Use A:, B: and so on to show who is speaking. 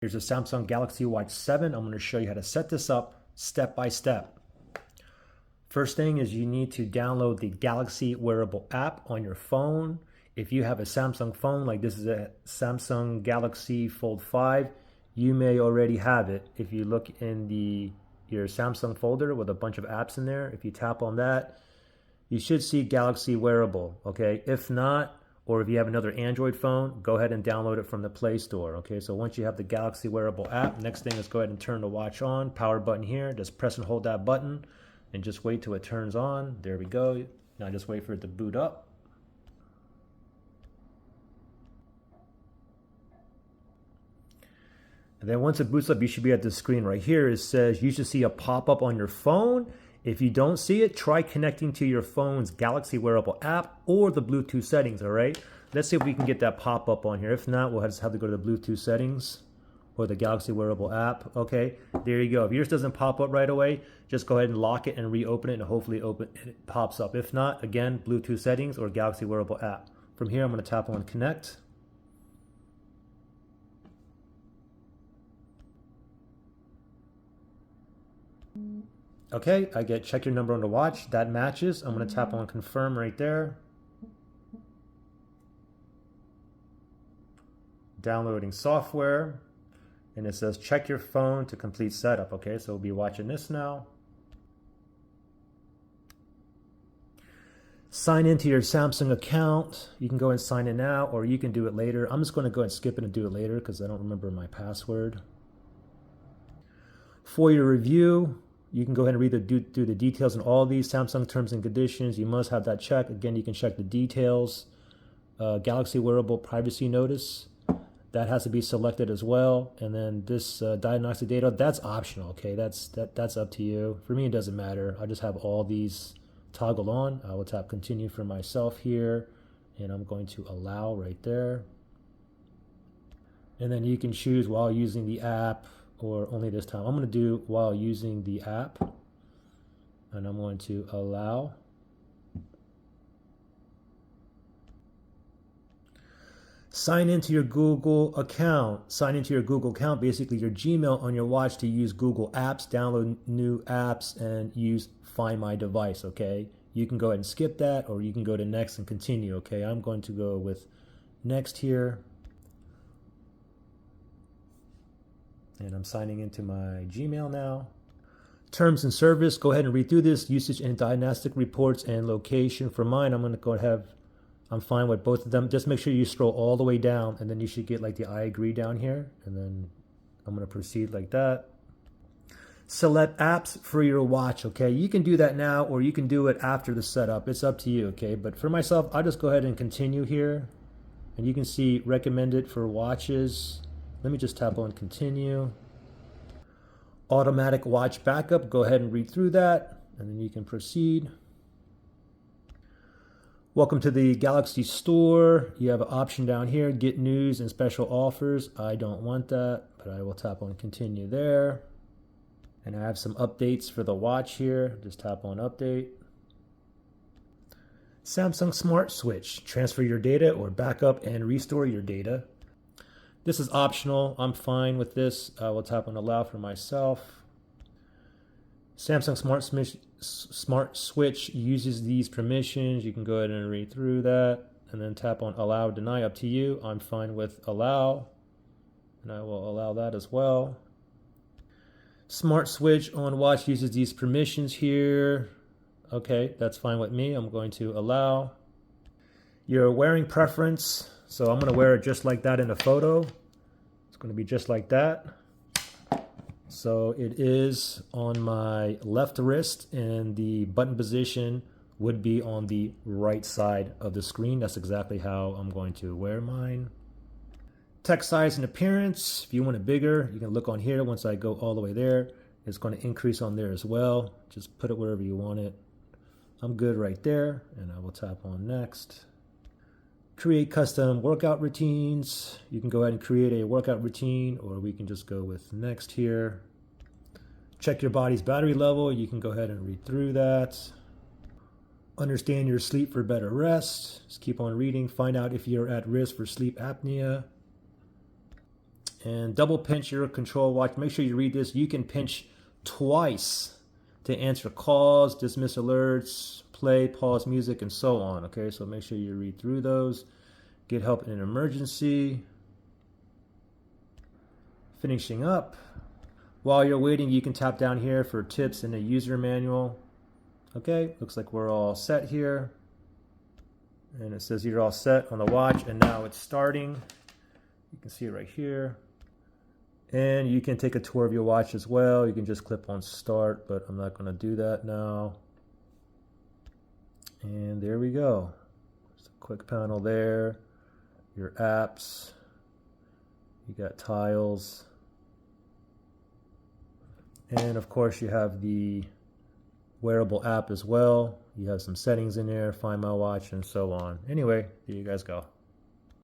A: Here's a Samsung Galaxy Watch 7. I'm going to show you how to set this up step by step. First thing is you need to download the Galaxy wearable app on your phone. If you have a Samsung phone, like this is a Samsung Galaxy Fold 5, you may already have it. If you look in your Samsung folder with a bunch of apps in there, if you tap on that, you should see Galaxy Wearable, okay? If not, or if you have another Android phone, go ahead and download it from the Play Store, okay? So once you have the Galaxy Wearable app, next thing is go ahead and turn the watch on, power button here, just press and hold that button and just wait till it turns on. There we go. Now just wait for it to boot up. And then once it boots up, you should be at the screen right here. It says you should see a pop-up on your phone. If you don't see it, try connecting to your phone's Galaxy Wearable app or the Bluetooth settings, all right? Let's see if we can get that pop-up on here. If not, we'll just have to go to the Bluetooth settings or the Galaxy Wearable app. Okay, there you go. If yours doesn't pop up right away, just go ahead and lock it and reopen it and hopefully it pops up. If not, again, Bluetooth settings or Galaxy Wearable app. From here, I'm gonna tap on connect. Okay, I get check your number on the watch. That matches. I'm going to tap on confirm right there. Downloading software. And it says check your phone to complete setup. Okay, so we'll be watching this now. Sign into your Samsung account. You can go and sign in now, or you can do it later. I'm just going to go and skip it and do it later because I don't remember my password. For your review, you can go ahead and read do the details on all these Samsung terms and conditions. You must have that checked. Again, you can check the details. Galaxy Wearable privacy notice. That has to be selected as well. And then this diagnostic data, that's optional, okay? That's up to you. For me, it doesn't matter. I just have all these toggled on. I will tap continue for myself here. And I'm going to allow right there. And then you can choose while using the app or only this time. I'm going to do while using the app, and I'm going to allow. Sign into your Google account. Sign into your Google account, basically your Gmail on your watch, to use Google Apps, download new apps, and use Find My Device, okay? You can go ahead and skip that, or you can go to next and continue, okay? I'm going to go with next here. And I'm signing into my Gmail now. Terms and service, go ahead and read through this. Usage and diagnostic reports and location. For mine, I'm going to go ahead. I'm fine with both of them. Just make sure you scroll all the way down, and then you should get like the I agree down here. And then I'm going to proceed like that. Select apps for your watch, okay? You can do that now, or you can do it after the setup. It's up to you, okay? But for myself, I'll just go ahead and continue here. And you can see recommended for watches. Let me just tap on continue. Automatic watch backup, go ahead and read through that, and then you can proceed. Welcome to the Galaxy Store. You have an option down here, get news and special offers. I don't want that, but I will tap on continue there. And I have some updates for the watch here. Just tap on update. Samsung Smart Switch, transfer your data or backup and restore your data. This is optional. I'm fine with this. I will tap on allow for myself. Samsung Smart Switch uses these permissions. You can go ahead and read through that and then tap on allow or deny, up to you. I'm fine with allow, and I will allow that as well. Smart Switch on watch uses these permissions here. Okay, that's fine with me. I'm going to allow. Your wearing preference. So I'm going to wear it just like that in the photo. It's going to be just like that. So it is on my left wrist, and the button position would be on the right side of the screen. That's exactly how I'm going to wear mine. Text size and appearance. If you want it bigger, you can look on here. Once I go all the way there, it's going to increase on there as well. Just put it wherever you want it. I'm good right there, and I will tap on next. Create custom workout routines. You can go ahead and create a workout routine, or we can just go with next here. Check your body's battery level. You can go ahead and read through that. Understand your sleep for better rest. Just keep on reading. Find out if you're at risk for sleep apnea. And double pinch your control watch. Make sure you read this. You can pinch twice to answer calls, dismiss alerts, play, pause music, and so on. Okay, so make sure you read through those. Get help in an emergency. Finishing up. While you're waiting, you can tap down here for tips in the user manual. Okay, looks like we're all set here. And it says you're all set on the watch, and now it's starting. You can see it right here. And you can take a tour of your watch as well. You can just click on start, but I'm not going to do that now. And there we go. Just a quick panel there. Your apps. You got tiles. And of course you have the wearable app as well. You have some settings in there, Find My Watch, and so on. Anyway, there you guys go.